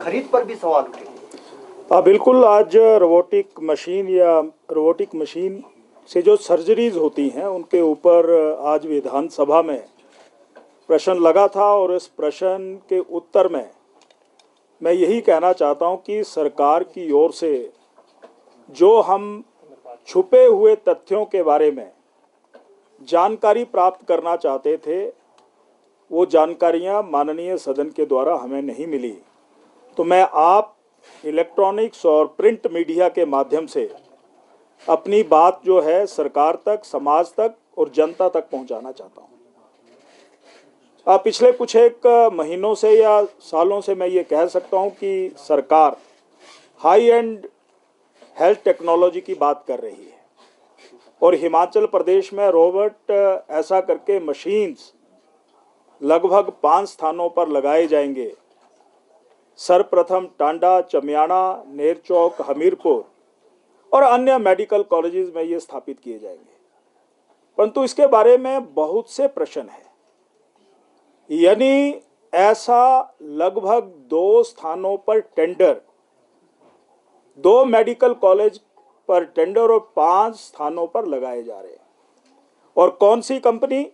खरीद पर भी सवाल उठे। बिल्कुल। आज रोबोटिक मशीन से जो सर्जरीज होती हैं उनके ऊपर आज विधानसभा में प्रश्न लगा था और इस प्रश्न के उत्तर में मैं यही कहना चाहता हूं कि सरकार की ओर से जो हम छुपे हुए तथ्यों के बारे में जानकारी प्राप्त करना चाहते थे वो जानकारियां माननीय सदन के द्वारा हमें नहीं मिली। तो मैं आप इलेक्ट्रॉनिक्स और प्रिंट मीडिया के माध्यम से अपनी बात जो है सरकार तक, समाज तक और जनता तक पहुंचाना चाहता हूं। पिछले कुछ एक महीनों से या सालों से मैं ये कह सकता हूं कि सरकार हाई एंड हेल्थ टेक्नोलॉजी की बात कर रही है और हिमाचल प्रदेश में रोबोट ऐसा करके मशीन्स लगभग 5 स्थानों पर लगाए जाएंगे। सर्वप्रथम टांडा, चमियाड़ा, नेरचौक, हमीरपुर और अन्य मेडिकल कॉलेजेस में ये स्थापित किए जाएंगे। परंतु इसके बारे में बहुत से प्रश्न हैं। यानी ऐसा लगभग 2 स्थानों पर टेंडर, 2 मेडिकल कॉलेज पर टेंडर और 5 स्थानों पर लगाए जा रहे हैं। और कौन सी कंपनी?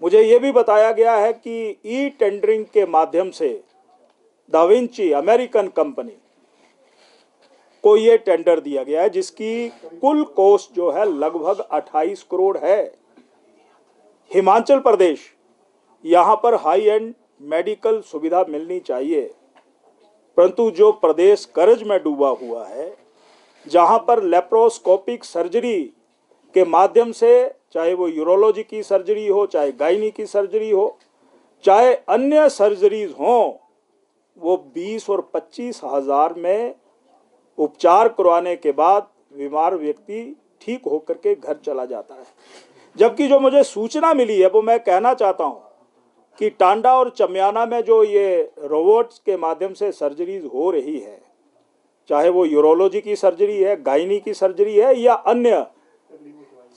मुझे ये भी बताया गया है कि ई टेंडरिंग के माध्यम से दाविंची अमेरिकन कंपनी को ये टेंडर दिया गया है, जिसकी कुल कॉस्ट जो है लगभग 28 करोड़ है। हिमाचल प्रदेश, यहाँ पर हाई एंड मेडिकल सुविधा मिलनी चाहिए, परंतु जो प्रदेश कर्ज में डूबा हुआ है, जहाँ पर लेप्रोस्कोपिक सर्जरी के माध्यम से, चाहे वो यूरोलॉजी की सर्जरी हो, चाहे गायनी की सर्जरी हो, चाहे अन्य सर्जरीज हों, वो 20 और 25 हजार में उपचार करवाने के बाद बीमार व्यक्ति ठीक होकर के घर चला जाता है। जबकि जो मुझे सूचना मिली है वो मैं कहना चाहता हूं कि टांडा और चमियाना में जो ये रोबोट्स के माध्यम से सर्जरीज हो रही है, चाहे वो यूरोलॉजी की सर्जरी है, गायनी की सर्जरी है या अन्य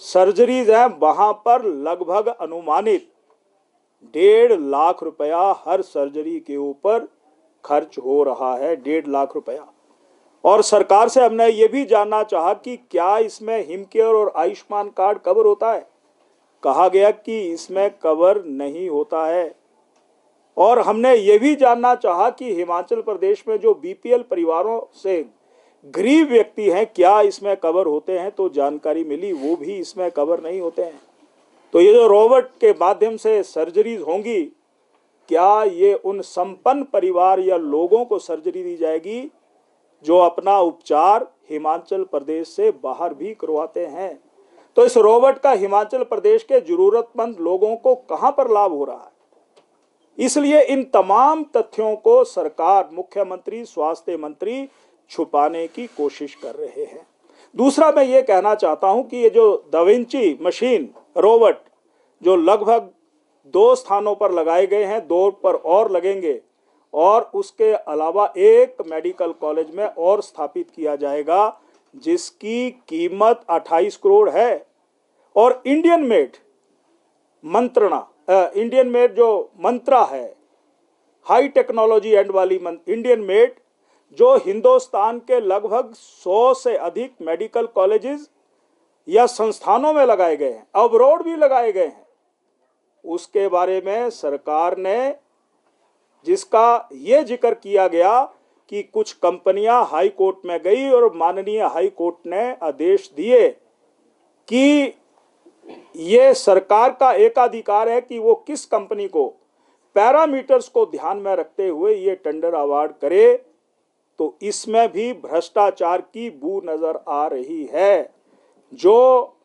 सर्जरीज हैं, वहां पर लगभग अनुमानित 1.5 लाख रुपया हर सर्जरी के ऊपर खर्च हो रहा है। 1.5 लाख रुपया। और सरकार से हमने ये भी जानना चाहा कि क्या इसमें हिमकेयर और आयुष्मान कार्ड कवर होता है। कहा गया कि इसमें कवर नहीं होता है। और हमने ये भी जानना चाहा कि हिमाचल प्रदेश में जो बीपीएल परिवारों से गरीब व्यक्ति हैं, क्या इसमें कवर होते हैं। तो जानकारी मिली वो भी इसमें कवर नहीं होते हैं। तो ये जो रोबोट के माध्यम से सर्जरीज होंगी, क्या ये उन संपन्न परिवार या लोगों को सर्जरी दी जाएगी जो अपना उपचार हिमाचल प्रदेश से बाहर भी करवाते हैं। तो इस रोबोट का हिमाचल प्रदेश के जरूरतमंद लोगों को कहां पर लाभ हो रहा है। इसलिए इन तमाम तथ्यों को सरकार, मुख्यमंत्री, स्वास्थ्य मंत्री छुपाने की कोशिश कर रहे हैं। दूसरा मैं ये कहना चाहता हूं कि ये जो दाविंची मशीन रोबोट जो लगभग 2 स्थानों पर लगाए गए हैं, 2 पर और लगेंगे और उसके अलावा एक मेडिकल कॉलेज में और स्थापित किया जाएगा, जिसकी कीमत 28 करोड़ है। और इंडियन मेड जो मंत्रा है, हाई टेक्नोलॉजी एंड वाली इंडियन मेड, जो हिंदुस्तान के लगभग 100 से अधिक मेडिकल कॉलेजेस या संस्थानों में लगाए गए हैं, अब्रॉड भी लगाए गए हैं, उसके बारे में सरकार ने, जिसका ये जिक्र किया गया कि कुछ कंपनियां हाई कोर्ट में गई और माननीय हाई कोर्ट ने आदेश दिए कि ये सरकार का एकाधिकार है कि वो किस कंपनी को पैरामीटर्स को ध्यान में रखते हुए ये टेंडर अवार्ड करे। तो इसमें भी भ्रष्टाचार की बू नजर आ रही है। जो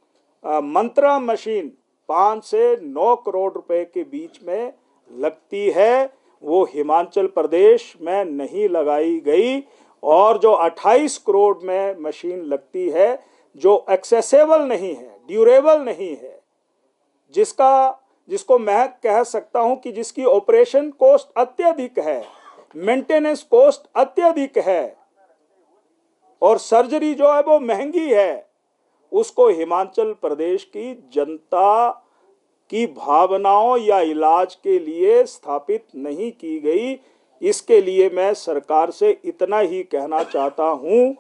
मंत्रा मशीन 5 से 9 करोड़ रुपए के बीच में लगती है, वो हिमाचल प्रदेश में नहीं लगाई गई। और जो 28 करोड़ में मशीन लगती है, जो एक्सेसिबल नहीं है, ड्यूरेबल नहीं है, जिसको मैं कह सकता हूं कि जिसकी ऑपरेशन कॉस्ट अत्यधिक है, मेंटेनेंस कॉस्ट अत्यधिक है और सर्जरी जो है वो महंगी है, उसको हिमाचल प्रदेश की जनता की भावनाओं या इलाज के लिए स्थापित नहीं की गई। इसके लिए मैं सरकार से इतना ही कहना चाहता हूं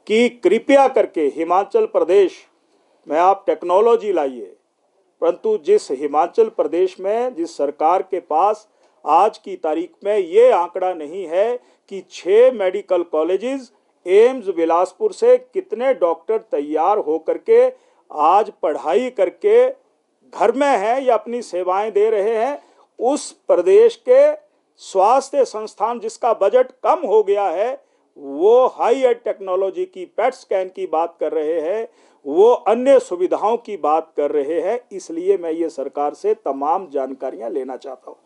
कि कृपया करके हिमाचल प्रदेश में आप टेक्नोलॉजी लाइए, परंतु जिस हिमाचल प्रदेश में जिस सरकार के पास आज की तारीख में ये आंकड़ा नहीं है कि 6 मेडिकल कॉलेजेस एम्स बिलासपुर से कितने डॉक्टर तैयार होकर के आज पढ़ाई करके घर में हैं या अपनी सेवाएं दे रहे हैं, उस प्रदेश के स्वास्थ्य संस्थान जिसका बजट कम हो गया है वो हाई एड टेक्नोलॉजी की पेट स्कैन की बात कर रहे हैं, वो अन्य सुविधाओं की बात कर रहे हैं। इसलिए मैं ये सरकार से तमाम जानकारियां लेना चाहता हूं।